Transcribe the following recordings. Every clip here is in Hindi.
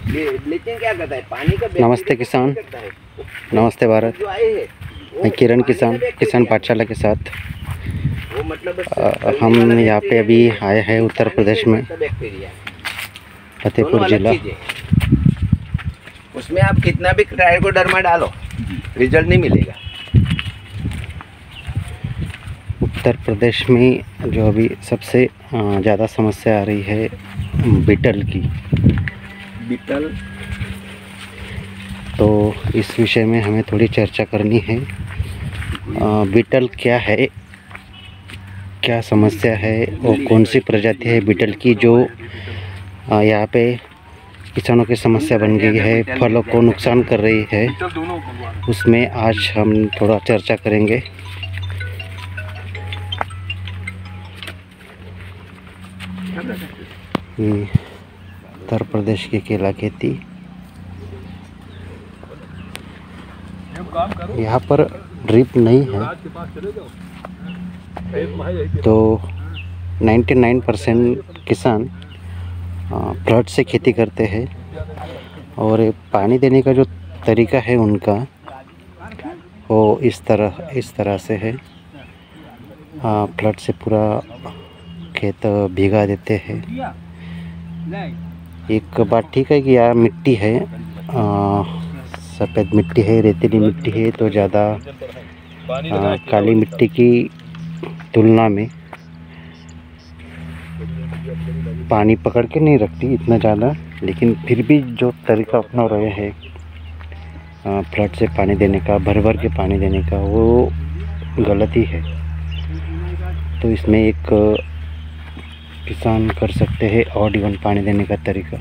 ब्लीचिंग क्या करता है? पानी का। नमस्ते किसान, नमस्ते भारत। मैं किरण किसान पाठशाला के साथ वो मतलब हम यहाँ पे अभी आए हैं उत्तर प्रदेश में, फतेहपुर जिला। उसमें आप कितना भी ट्राइकोडर्मा डालो, रिजल्ट नहीं मिलेगा। उत्तर प्रदेश में जो अभी सबसे ज़्यादा समस्या आ रही है बीटल की। बीटल, तो इस विषय में हमें थोड़ी चर्चा करनी है। बीटल क्या है, क्या समस्या है और कौन सी प्रजाति है बीटल की जो यहाँ पे किसानों की समस्या बन गई है, फलों को नुकसान कर रही है, उसमें आज हम थोड़ा चर्चा करेंगे। उत्तर प्रदेश की केला खेती, यहाँ पर ड्रिप नहीं है, तो 99% किसान फ्लड से खेती करते हैं और पानी देने का जो तरीका है उनका वो इस तरह से है। फ्लड से पूरा खेत भिगा देते हैं। एक बात ठीक है कि यहाँ मिट्टी है, सफ़ेद मिट्टी है, रेतीली मिट्टी है, तो ज़्यादा काली मिट्टी की तुलना में पानी पकड़ के नहीं रखती इतना ज़्यादा, लेकिन फिर भी जो तरीका अपना रहे हैं फ्लड से पानी देने का, भर भर के पानी देने का, वो गलत ही है। तो इसमें एक किसान कर सकते हैं ऑड इवन पानी देने का तरीका।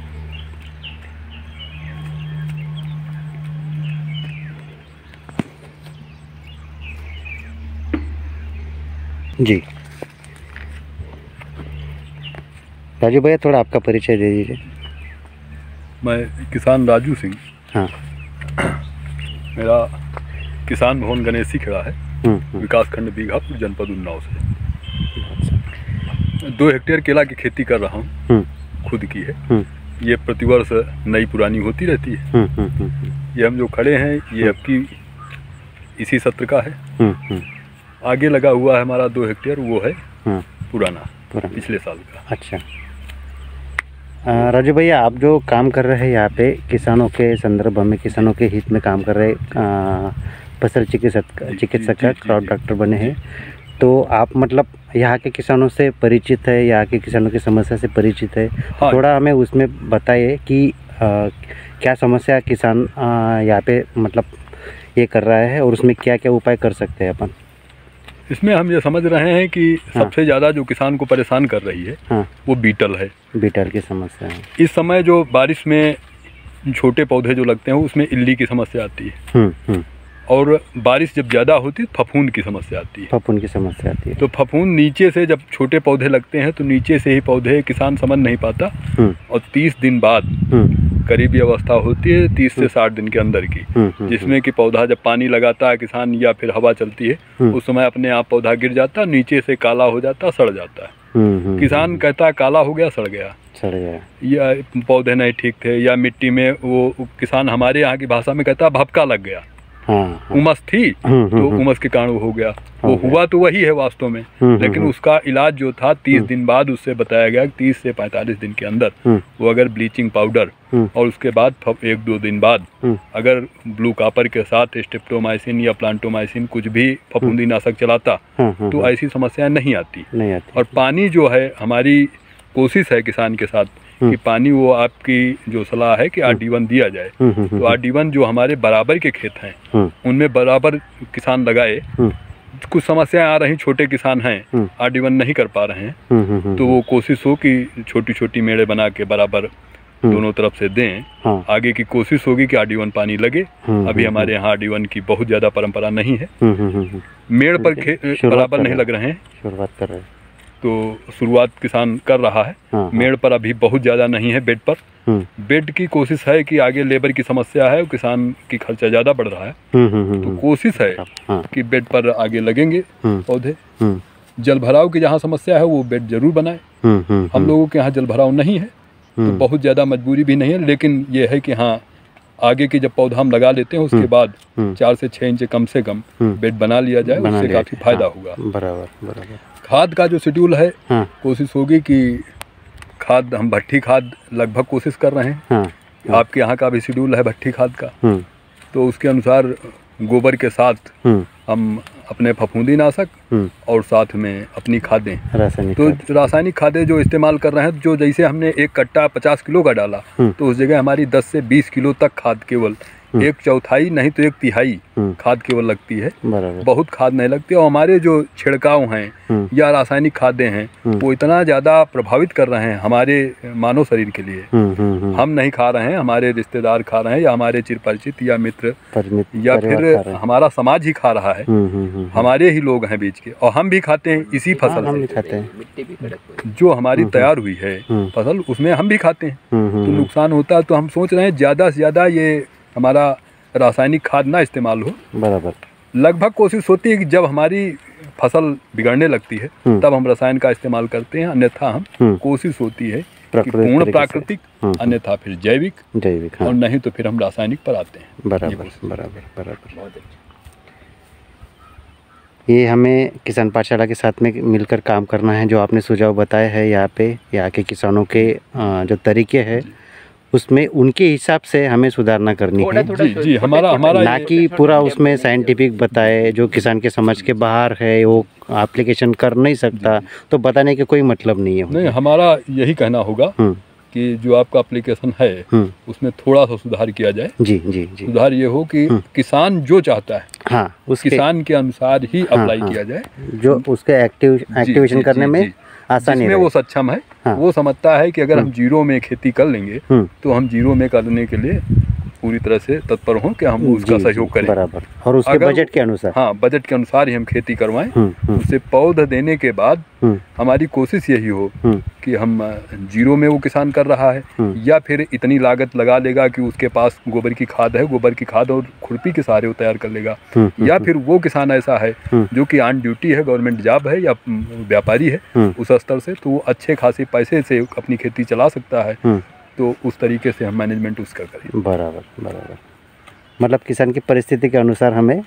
जी राजू भैया, थोड़ा आपका परिचय दे दीजिए। मैं किसान राजू सिंह। हाँ। मेरा किसान भवन गणेशी खेड़ा है, विकासखंड बीघापुर, जनपद उन्नाव से। 2 हेक्टेयर केला की खेती कर रहा हूँ, खुद की है। ये प्रतिवर्ष नई पुरानी होती रहती है। ये हम जो खड़े हैं ये अब की इसी सत्र का है। आगे लगा हुआ है हमारा 2 हेक्टेयर, वो है पुराना पिछले साल का। अच्छा राजू भैया, आप जो काम कर रहे हैं यहाँ पे किसानों के संदर्भ में, किसानों के हित में काम कर रहे, फसल चिकित्सक का क्रॉप डॉक्टर बने हैं, तो आप मतलब यहाँ के किसानों से परिचित है, यहाँ के किसानों की समस्या से परिचित है। हाँ। थोड़ा हमें उसमें बताइए कि क्या समस्या किसान यहाँ पे मतलब ये कर रहा है और उसमें क्या क्या उपाय कर सकते हैं अपन। इसमें हम ये समझ रहे हैं कि सबसे ज़्यादा जो किसान को परेशान कर रही है वो बीटल है। बीटल की समस्या है। इस समय जो बारिश में छोटे पौधे जो लगते हैं उसमें इल्ली की समस्या आती है। और बारिश जब ज़्यादा होती है फफूंद की समस्या आती है। फफूंद की समस्या आती है। तो फफूंद नीचे से जब छोटे पौधे लगते हैं तो नीचे से ही पौधे किसान समझ नहीं पाता, और 30 दिन बाद करीबी अवस्था होती है 30 से 60 दिन के अंदर की, जिसमें कि पौधा जब पानी लगाता है किसान या फिर हवा चलती है उस समय अपने आप पौधा गिर जाता है, नीचे से काला हो जाता, सड़ जाता है। किसान कहता है काला हो गया, सड़ गया, या पौधे नहीं ठीक थे, या मिट्टी में वो किसान हमारे यहाँ की भाषा में कहता है भपका लग गया। उमस थी तो उमस के कारण वो हो गया। वो हुआ तो वही है वास्तव में, लेकिन उसका इलाज जो था 30 दिन बाद उससे बताया गया 30 से 45 दिन के अंदर वो अगर ब्लीचिंग पाउडर और उसके बाद 1-2 दिन बाद अगर ब्लू कॉपर के साथ स्ट्रेप्टोमाइसिन या प्लांटोमाइसिन कुछ भी फफूंदी नाशक चलाता तो ऐसी समस्या नहीं आती। और पानी जो है, हमारी कोशिश है किसान के साथ कि पानी वो आपकी जो सलाह है कि RD1 दिया जाए, तो RD1 जो हमारे बराबर के खेत हैं उनमें बराबर किसान लगाए। कुछ समस्याएं आ रही, छोटे किसान हैं RD1 नहीं कर पा रहे हैं, तो वो कोशिश हो कि छोटी छोटी मेड़े बना के बराबर दोनों तरफ से दें। आगे की कोशिश होगी कि RD1 पानी लगे। अभी हमारे यहाँ RD1 की बहुत ज़्यादा परंपरा नहीं है, मेड़ पर बराबर नहीं लग रहे हैं, शुरुआत कर रहे हैं, तो शुरुआत किसान कर रहा है। मेड़ पर अभी बहुत ज़्यादा नहीं है, बेड पर। बेड की कोशिश है कि आगे लेबर की समस्या है, किसान की खर्चा ज़्यादा बढ़ रहा है, तो कोशिश है कि बेड पर आगे लगेंगे पौधे। जल भराव की जहाँ समस्या है वो बेड जरूर बनाए। हम लोगों के यहाँ जल भराव नहीं है, तो बहुत ज़्यादा मजबूरी भी नहीं है, लेकिन ये है कि हाँ आगे की जब पौधा हम लगा लेते हैं उसके बाद 4 से 6 इंच कम से कम बेड बना लिया जाए, उससे काफ़ी फायदा होगा। बराबर। खाद का जो शेड्यूल है, हाँ। कोशिश होगी कि खाद हम भट्ठी खाद लगभग कोशिश कर रहे हैं। हाँ। आपके यहाँ का भी शेड्यूल है भट्ठी खाद का, तो उसके अनुसार गोबर के साथ हम अपने फफूंदी नाशक और साथ में अपनी खादें, रासायनिक खादें जो इस्तेमाल कर रहे हैं, जो जैसे हमने एक कट्टा 50 किलो का डाला तो उस जगह हमारी 10 से 20 किलो तक खाद केवल 1/4 नहीं तो 1/3 खाद केवल लगती है, बहुत खाद नहीं लगती। और हमारे जो छिड़काव हैं या रासायनिक खादें हैं वो इतना ज़्यादा प्रभावित कर रहे हैं हमारे मानव शरीर के लिए। हम नहीं खा रहे हैं, हमारे रिश्तेदार खा रहे हैं या हमारे चिर परिचित या मित्र या फिर हमारा समाज ही खा रहा है, हमारे ही लोग हैं बीच के, और हम भी खाते हैं इसी फसल से जो हमारी तैयार हुई है फसल, उसमें हम भी खाते हैं तो नुकसान होता है। तो हम सोच रहे हैं ज़्यादा से ज़्यादा ये हमारा रासायनिक खाद ना इस्तेमाल हो। बराबर। लगभग कोशिश होती है कि जब हमारी फसल बिगड़ने लगती है तब हम रसायन का इस्तेमाल करते हैं, अन्यथा हम कोशिश होती है कि पूर्ण प्राकृतिक, अन्यथा फिर जैविक और नहीं तो फिर हम रासायनिक पर आते हैं। बराबर। ये हमें किसान पाठशाला के साथ में मिलकर काम करना है। जो आपने सुझाव बताया है यहाँ के किसानों के जो तरीके हैं उसमें उनके हिसाब से हमें सुधारना करनी है। जी, हमारा ना कि पूरा उसमें साइंटिफिक बताए, जो किसान के समझ के बाहर है वो एप्लीकेशन कर नहीं सकता, तो बताने के कोई मतलब नहीं है। नहीं, हमारा यही कहना होगा कि जो आपका एप्लीकेशन है उसमें थोड़ा सा सुधार किया जाए। जी। सुधार ये हो कि किसान जो चाहता है, हाँ, उस किसान के अनुसार ही अप्लाई किया जाए, जो उसके एक्टिवेशन करने में आसानी में वो सक्षम है। हाँ। वो समझता है कि अगर हम जीरो में खेती कर लेंगे तो हम जीरो में करने के लिए पूरी तरह से तत्पर हों कि हम उसका सहयोग करें। बराबर। और उसके बजट के अनुसार, हाँ, बजट के अनुसार ही हम खेती करवाएं। उसे पौधा देने के बाद हमारी कोशिश यही हो कि हम जीरो में वो किसान कर रहा है या फिर इतनी लागत लगा लेगा कि उसके पास गोबर की खाद है, गोबर की खाद और खुरपी के सहारे वो तैयार कर लेगा, या फिर वो किसान ऐसा है जो कि ऑन ड्यूटी है, गवर्नमेंट जॉब है या व्यापारी है उस स्तर से, तो वो अच्छे खासे पैसे से अपनी खेती चला सकता है। तो उस तरीके से हम मैनेजमेंट उसका करें। बराबर। मतलब किसान की परिस्थिति के अनुसार हमें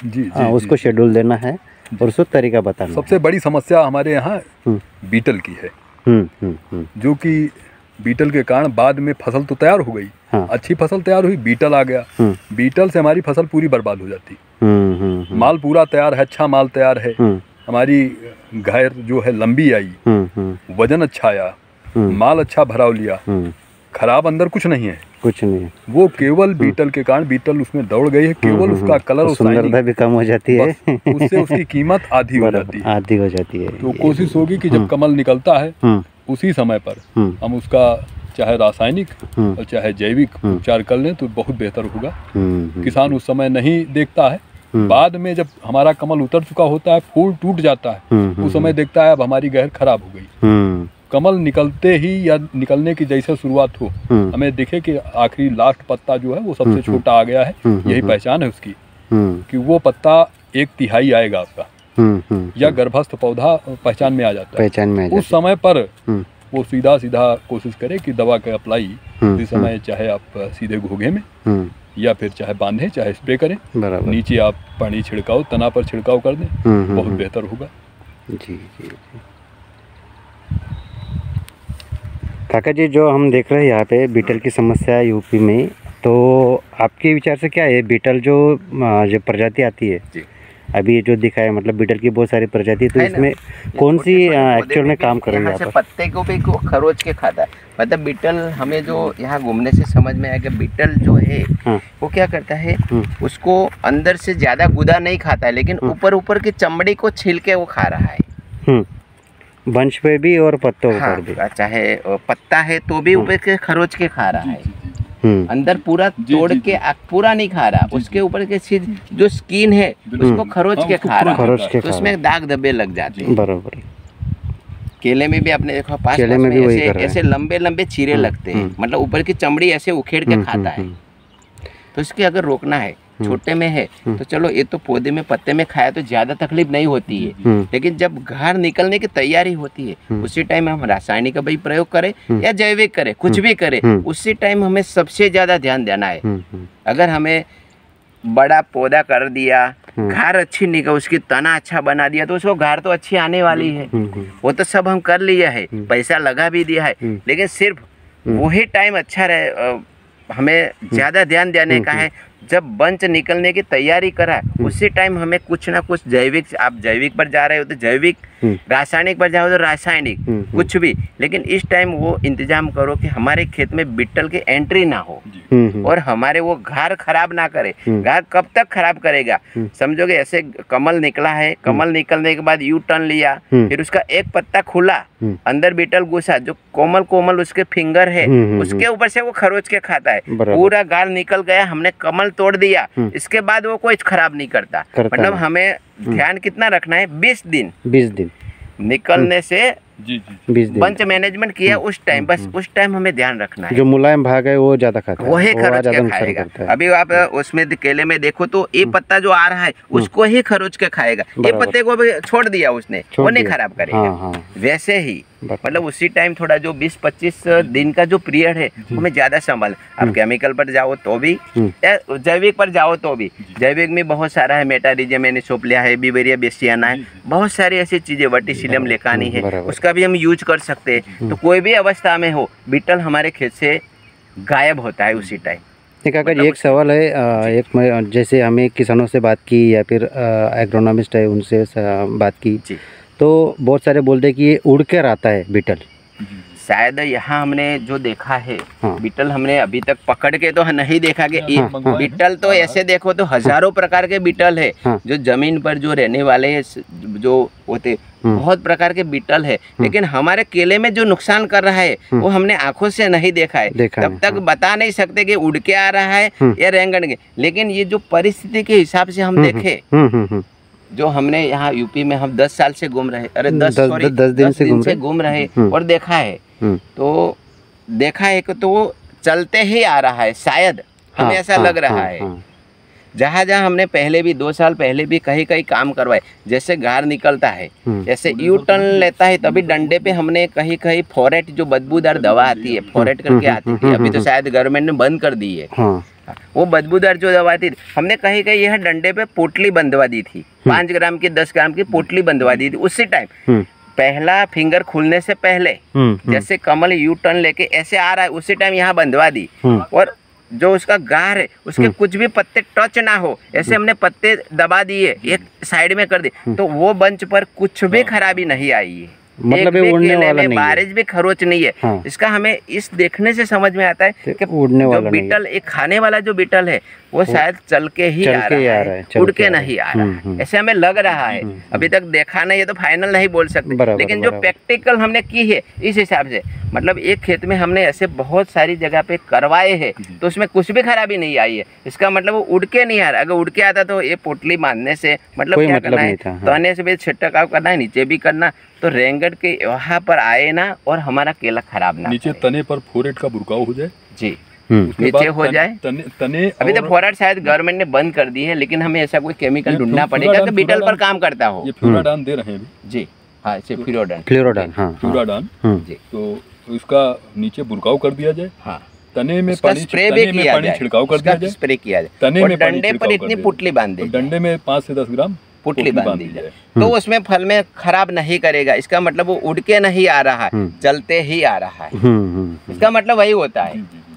उसको शेड्यूल देना है और उसको तरीका बताना। सबसे बड़ी समस्या हमारे यहाँ बीटल की है, जो कि बीटल के कारण बाद में फसल तो तैयार हो गई, अच्छी फसल तैयार हुई, बीटल आ गया, बीटल से हमारी फसल पूरी बर्बाद हो जाती। माल पूरा तैयार है, अच्छा माल तैयार है, हमारी गैर जो है लंबी आई, वजन अच्छा आया, माल अच्छा भराव लिया, खराब अंदर कुछ नहीं है, वो केवल बीटल के कारण, बीटल उसमें दौड़ गई है, केवल उसका कलर और सुंदरता भी कम हो जाती है, उससे उसकी कीमत आधी हो जाती है। तो कोशिश होगी कि जब कमल निकलता है उसी समय पर हम उसका चाहे रासायनिक और चाहे जैविक उपचार कर लें तो बहुत बेहतर होगा। किसान उस समय नहीं देखता है, बाद में जब हमारा कमल उतर चुका होता है, फूल टूट जाता है, उस समय देखता है अब हमारी गैर खराब हो गई। कमल निकलते ही या निकलने की जैसे शुरुआत हो, हमें दिखे कि आखिरी लास्ट पत्ता जो है वो सबसे छोटा आ गया है, यही पहचान है उसकी कि वो पत्ता 1/3 आएगा आपका, या गर्भस्थ पौधा पहचान में आ जाता है। उस समय पर वो सीधा कोशिश करे कि दवा का अप्लाई इस समय चाहे आप सीधे घोगे में या फिर चाहे बांधे चाहे स्प्रे करें, नीचे आप पानी छिड़काओ, तना पर छिड़काव कर दें, बहुत बेहतर होगा। जी। काका जी, जो हम देख रहे हैं यहाँ पे बीटल की समस्या है यूपी में, तो आपके विचार से क्या है बीटल जो प्रजाति आती है जी, अभी जो दिखा है, मतलब बीटल की बहुत सारी प्रजाति, तो इसमें कौन सी एक्चुअल में काम कर रही है? पत्ते को भी खरोच के खाता है, मतलब बीटल हमें जो यहाँ घूमने से समझ में आया कि बीटल जो है वो क्या करता है, उसको अंदर से ज्यादा गुदा नहीं खाता है, लेकिन ऊपर की चमड़ी को छील के वो खा रहा है, वंश पे भी और पत्तों पर भी, चाहे पत्ता है तो भी ऊपर के खरोच के खा रहा है, अंदर पूरा तोड़ के पूरा नहीं खा रहा, उसके ऊपर के जो स्किन है उसको खरोच के खा रहा है, तो उसमें दाग धब्बे लग जाते हैं। बराबर। केले में भी आपने देखा पास में ऐसे लंबे चीरे लगते हैं, मतलब ऊपर की चमड़ी ऐसे उखेड़ के खाता है, तो इसके अगर रोकना है छोटे में है तो चलो ये तो पौधे में पत्ते में खाया तो ज्यादा तकलीफ नहीं होती है, लेकिन जब घर निकलने की तैयारी होती है उसी टाइम हम रासायनिक का भी प्रयोग करें या जैविक करें, कुछ भी करें, उसी टाइम हमें सबसे ज्यादा ध्यान देना है। अगर हमें बड़ा पौधा कर दिया, घार अच्छी निकल, उसकी तना अच्छा बना दिया तो उसको घार तो अच्छी आने वाली है, वो तो सब हम कर लिया है, पैसा लगा भी दिया है, लेकिन सिर्फ वही टाइम अच्छा रहे, हमें ज्यादा ध्यान देने का है। जब बंच निकलने की तैयारी करा उसी टाइम हमें कुछ ना कुछ जैविक, आप जैविक पर जा रहे हो तो जैविक, रासायनिक पर जाओ तो रासायनिक, कुछ भी, लेकिन इस टाइम वो इंतजाम करो कि हमारे खेत में बिट्टल की एंट्री ना हो और हमारे वो घार खराब ना करे। घार कब तक खराब करेगा, समझोगे ऐसे कमल निकला है, कमल निकलने के बाद यू टर्न लिया, फिर उसका एक पत्ता खुला, अंदर बिट्टल घुसा, जो कोमल कोमल उसके फिंगर है उसके ऊपर से वो खरोच के खाता है, पूरा गाल निकल गया, हमने कमल तोड़ दिया, इसके बाद वो कोई खराब नहीं करता। मतलब हमें ध्यान कितना रखना है, 20 दिन निकलने से 20 दिन बंच मैनेजमेंट किया उस टाइम, बस उस टाइम हमें ध्यान रखना है। जो मुलायम भाग है वो ज्यादा खाता है, वही खरोच के खाएगा। अभी आप उसमें केले में देखो तो ये पत्ता जो आ रहा है उसको ही खरोच के खाएगा, ये पत्ते को भी छोड़ दिया उसने, वो नहीं खराब करेगा। वैसे ही मतलब उसी टाइम थोड़ा जो 20-25 दिन का जो पीरियड है हमें ज्यादा संभाल। अब केमिकल पर जाओ तो भी या जैविक पर जाओ तो भी, जैविक में बहुत सारा है, मेटारिजियम एनिसोप्लिया है, बिवेरिया बेसियाना है, बहुत सारी ऐसी चीजें, वर्टिसिलियम लेकानी है, उसका भी हम यूज कर सकते हैं। तो कोई भी अवस्था में हो बिट्टल हमारे खेत से गायब होता है उसी टाइम। ठीक है, अगर एक सवाल है, एक जैसे हमें किसानों से बात की या फिर एग्रोनॉमिस्ट है उनसे बात की तो बहुत सारे बोलते हैं कि ये उड़ कर आता है बिट्टल। शायद यहाँ हमने जो देखा है बिट्टल हमने अभी तक पकड़ के तो नहीं देखा कि बिट्टल तो ऐसे देखो तो हजारों प्रकार के बिट्टल है जो जमीन पर जो रहने वाले जो होते, बहुत प्रकार के बिट्टल है, लेकिन हमारे केले में जो नुकसान कर रहा है वो हमने आंखों से नहीं देखा है, तब तक बता नहीं सकते कि उड़ के आ रहा है या रेंगन के। लेकिन ये जो परिस्थिति के हिसाब से हम देखे, जो हमने यहाँ यूपी में हम 10 साल से घूम रहे, अरे 10 दिन से घूम रहे और देखा है, तो देखा है कि तो वो चलते ही आ रहा है, शायद हमें ऐसा लग रहा है। जहाँ जहाँ हमने पहले भी 2 साल पहले भी कहीं कहीं काम करवाए, जैसे घार निकलता है, जैसे यू टर्न लेता है, तभी डंडे पे हमने कहीं कहीं फोरेट जो बदबूदार दवा आती है, फोरेट करके आती थी, अभी तो शायद गवर्नमेंट ने बंद कर दी है, वो बदबूदार जो दवा थी हमने कहीं कहीं यह डंडे पे पोटली बंधवा दी थी, 5 ग्राम की 10 ग्राम की पोटली बंधवा दी थी। उसी टाइम पहला फिंगर खुलने से पहले जैसे कमल यू टर्न लेके ऐसे आ रहा है, उसी टाइम यहाँ बंधवा दी, और जो उसका गार है उसके कुछ भी पत्ते टच ना हो ऐसे हमने पत्ते दबा दिए, एक साइड में कर दिए, तो वो बंच पर कुछ भी खराबी नहीं आई है, मतलब उड़ने वाला नहीं, बारिश भी खरोच नहीं है। इसका हमें इस देखने से समझ में आता है कि उड़ने वाला जो बिट्टल एक खाने वाला जो बिट्टल है वो शायद चल के ही आ रहा है, उड़ के नहीं आ रहा है, ऐसे हमें लग रहा है। अभी तक देखा नहीं है तो फाइनल नहीं बोल सकते, लेकिन जो प्रैक्टिकल हमने की है इस हिसाब से, मतलब एक खेत में हमने ऐसे बहुत सारी जगह पे करवाए हैं तो उसमें कुछ भी खराबी नहीं आई है। इसका मतलब वो उड़ के नहीं आ रहा, अगर उड़ के आता तो ये पोटली बांधने से मतलब क्या करना है, तने से भी छिटकाव करना है, नीचे भी करना, तो रेंगट के वहाँ पर आए ना और हमारा केला खराब ना, नीचे तने पर फोरेट का बुरकाव हो जाए जी, नीचे हो जाए तने अभी तो फोरेट शायद गवर्नमेंट ने बंद कर दी है, लेकिन हमें ऐसा कोई केमिकल ढूंढना पड़ेगा कि बिट्टल पर काम करता हो। ये फ्लोराडान दे रहे हैं जी, हाँ फ्लोराडान जी, तो इसका नीचे बुरकाव कर दिया जाए, हाँ तने में पानी छिड़काव कर दिया जाए, स्प्रे किया जाए, तने में डंडे पर इतनी पुटली बांध दे, डंडे में 5 से 10 ग्राम पुटली बांध दी जाए, तो उसमें फल में खराब नहीं करेगा। इसका मतलब वो उड़ के नहीं आ रहा है, चलते ही आ रहा है, इसका मतलब वही होता है।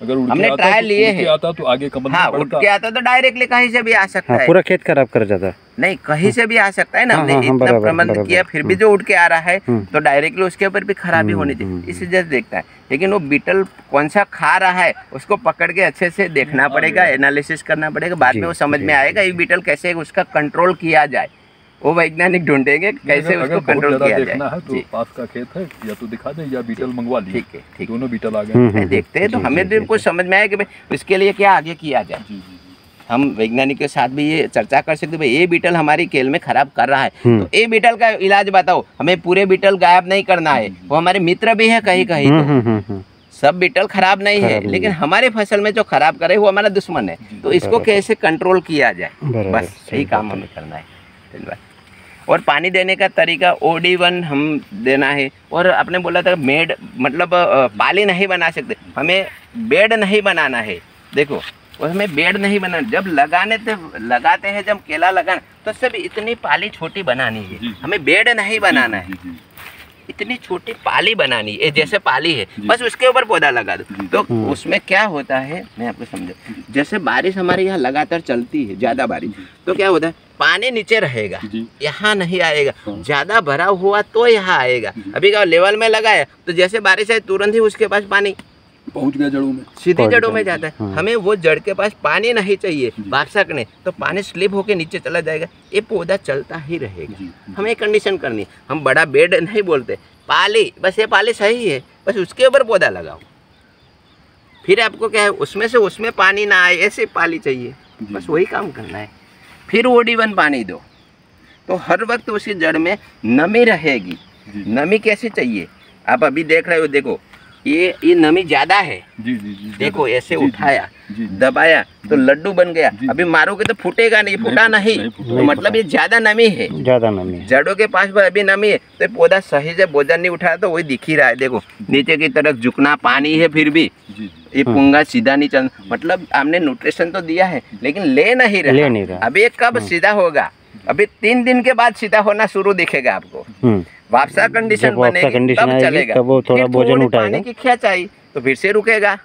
अगर हमने ट्रायल लिए है, आता तो आगे कमल हाँ उठ के आता तो डायरेक्टली कहीं से भी आ सकता है, पूरा खेत खराब कर जाता है, नहीं कहीं से भी आ सकता है ना। हमने इतना प्रबंध किया फिर भी जो उठ के आ रहा है तो डायरेक्टली उसके ऊपर भी खराबी होनी चाहिए, इसी जैसे देखता है। लेकिन वो बिट्टल कौन सा खा रहा है उसको पकड़ के अच्छे से देखना पड़ेगा, एनालिसिस करना पड़ेगा, बाद में वो समझ में आएगा ये बिट्टल कैसे उसका कंट्रोल किया जाए, वो वैज्ञानिक ढूंढेंगे कैसे उसको कंट्रोल किया जाए। तो पास का खेत है या तो दिखा दे या बीटल मंगवा ली, ठीक है, दोनों बीटल आ गए, देखते हैं तो हमें भी कुछ समझ में आया कि भाई इसके लिए क्या आगे किया जाए। हम वैज्ञानिक के साथ भी ये चर्चा कर सकते भाई ये बीटल हमारी केल में खराब कर रहा है तो ये बीटल का इलाज बताओ, हमें पूरे बीटल गायब नहीं करना है, वो हमारे मित्र भी है कहीं कहीं तो सब बीटल खराब नहीं है, लेकिन हमारे फसल में जो खराब करे वो हमारा दुश्मन है। तो इसको कैसे कंट्रोल किया जाए, बस यही काम हमें करना है। धन्यवाद। और पानी देने का तरीका OD1 हम देना है। और आपने बोला था मेड मतलब पाली नहीं बना सकते, हमें बेड नहीं बनाना है। देखो उसमें बेड नहीं बनाना, जब लगाते हैं जब केला लगाना तो सब इतनी पाली छोटी बनानी है, हमें बेड नहीं बनाना है, इतनी छोटी पाली बनानी है, जैसे पाली है बस उसके ऊपर पौधा लगा दो। तो उसमें क्या होता है मैं आपको समझा, जैसे बारिश हमारे यहाँ लगातार चलती है, ज़्यादा बारिश, तो क्या होता है पानी नीचे रहेगा, यहाँ नहीं आएगा, ज़्यादा भरा हुआ तो यहाँ आएगा। अभी क्या लेवल में लगाया तो जैसे बारिश है तुरंत ही उसके पास पानी पहुंच गया जड़ों में, सीधी जड़ों में जाता है। हमें वो जड़ के पास पानी नहीं चाहिए बारिश ने, तो पानी स्लिप होके नीचे चला जाएगा, ये पौधा चलता ही रहेगा। हमें कंडीशन करनी है, हम बड़ा बेड नहीं बोलते, पाली, बस ये पाली सही है, बस उसके ऊपर पौधा लगाओ। फिर आपको क्या है उसमें से उसमें पानी ना आए ऐसे पाली चाहिए, बस वही काम करना है। फिर OD1 पानी दो तो हर वक्त उसकी जड़ में नमी रहेगी। नमी कैसे चाहिए, आप अभी देख रहे हो, देखो ये नमी ज्यादा है, देखो ऐसे उठाया दबाया तो लड्डू बन गया। अभी मारोगे तो फूटेगा नहीं, फूटा नहीं, तो मतलब ये ज्यादा नमी है, जड़ों के पास अभी नमी है, तो पौधा सही से भोजन नहीं उठाया तो वही दिख ही रहा है। देखो नीचे की तरफ झुकना, पानी है फिर भी ये पुंगा सीधा नहीं चल, मतलब हमने न्यूट्रिशन तो दिया है लेकिन ले नहीं रहा। अभी ये कब सीधा होगा, अभी 3 दिन के बाद सीधा होना शुरू दिखेगा आपको। वापसा कंडीशन बनेगी तब चलेगा, तब वो थोड़ा भोजन उठाएगा, पानी की खेच आई तो फिर से रुकेगा।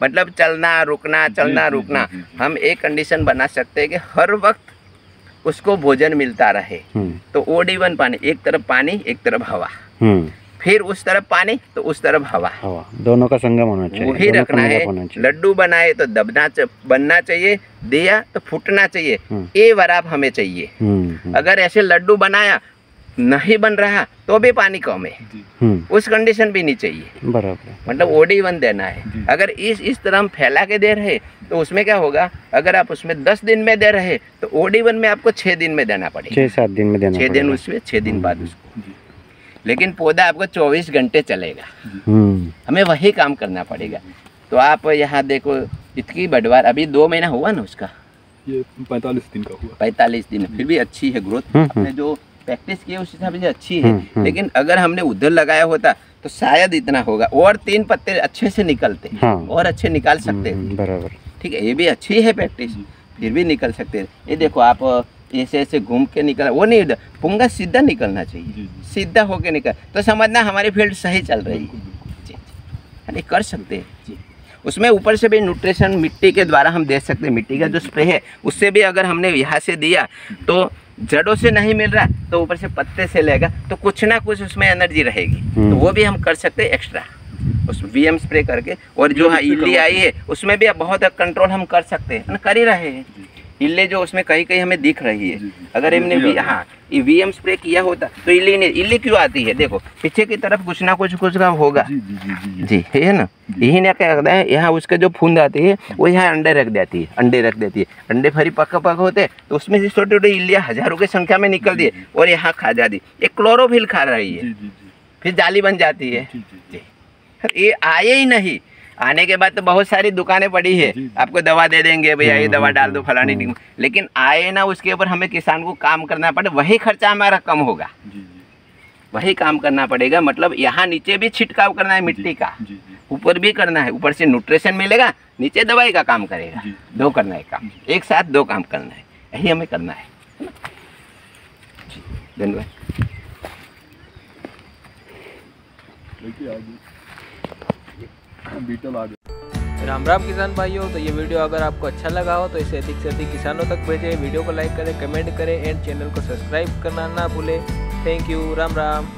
मतलब चलना रुकना चलना रुकना। हम एक कंडीशन बना सकते हैं कि हर वक्त उसको भोजन मिलता रहे। तो OD1 पानी, एक तरफ पानी एक तरफ हवा, फिर उस तरफ पानी तो उस तरफ हवा, दोनों का संगम होना चाहिए, वही रखना है। लड्डू बनाए तो बनना चाहिए, दिया तो फूटना चाहिए, ये वराब हमें चाहिए। अगर ऐसे लड्डू बनाया नहीं बन रहा तो भी पानी कम है, उस कंडीशन भी नहीं चाहिए, बराबर। मतलब OD1 देना है। अगर इस तरह हम फैला के दे रहे तो उसमें क्या होगा, अगर आप उसमें 10 दिन में दे रहे तो OD1 में आपको 6 दिन में देना पड़ेगा, 6-7 दिन में देना, 6 दिन उसमें 6 दिन बाद उसको। लेकिन पौधा आपको 24 घंटे चलेगा, हमें वही काम करना पड़ेगा। तो आप यहाँ देखो इतनी बढ़वार, अभी 2 महीना हुआ ना उसका, ये 45 दिन का हुआ, 45 दिन, फिर भी अच्छी है ग्रोथ। आपने जो प्रैक्टिस की उस हिसाब से अच्छी है, लेकिन अगर हमने उधर लगाया होता तो शायद इतना होगा, और 3 पत्ते अच्छे से निकलते, और अच्छे निकाल सकते, बराबर। ठीक है, ये भी अच्छी है प्रैक्टिस, फिर भी निकल सकते हैं। ये देखो आप ऐसे ऐसे घूम के निकल, वो नहीं, पुंगा सीधा निकलना चाहिए, सीधा होके निकल, तो समझना हमारी फील्ड सही चल रही है। जी जी, कर सकते हैं जी। उसमें ऊपर से भी न्यूट्रिशन मिट्टी के द्वारा हम दे सकते हैं, मिट्टी का जो स्प्रे है उससे भी अगर हमने यहाँ से दिया तो जड़ों से नहीं मिल रहा तो ऊपर से पत्ते से लेगा, तो कुछ ना कुछ उसमें एनर्जी रहेगी, तो वो भी हम कर सकते हैं एक्स्ट्रा उस VM स्प्रे करके। और जो इल्ली आई है उसमें भी बहुत कंट्रोल हम कर सकते हैं, कर ही रहे हैं। इल्ली जो उसमें कहीं कहीं हमें दिख रही है, अगर हमने भी ये VM स्प्रे किया होता तो इल्ली क्यों आती है, देखो पीछे की तरफ कुछ ना कुछ का होगा जी, है ना। यही ना क्या करता है, यहाँ उसके जो फूंद आती है वो यहाँ अंडे रख देती है, अंडे फरी पक होते हैं तो उसमें से छोटे छोटे इल्लियाँ हजारों की संख्या में निकल दी और यहाँ खा जाती, एक क्लोरोफिल खा रही है, फिर जाली बन जाती है जी। ये आए ही नहीं, आने के बाद तो बहुत सारी दुकानें पड़ी है, आपको दवा दे देंगे भैया ये दवा डाल दो फलानी, लेकिन आए ना उसके ऊपर हमें किसान को काम करना पड़े, वही खर्चा हमारा कम होगा, वही काम करना पड़ेगा। मतलब यहाँ नीचे भी छिड़काव करना है मिट्टी का, ऊपर भी करना है, ऊपर से न्यूट्रिशन मिलेगा, नीचे दवाई का काम करेगा, 2 करना है काम, एक साथ 2 काम करना है, यही हमें करना है। धन्यवाद। राम राम किसान भाइयों, तो ये वीडियो अगर आपको अच्छा लगा हो तो इसे अधिक से अधिक किसानों तक भेजें, वीडियो को लाइक करें, कमेंट करें एंड चैनल को सब्सक्राइब करना ना भूलें। Thank you, Ram Ram.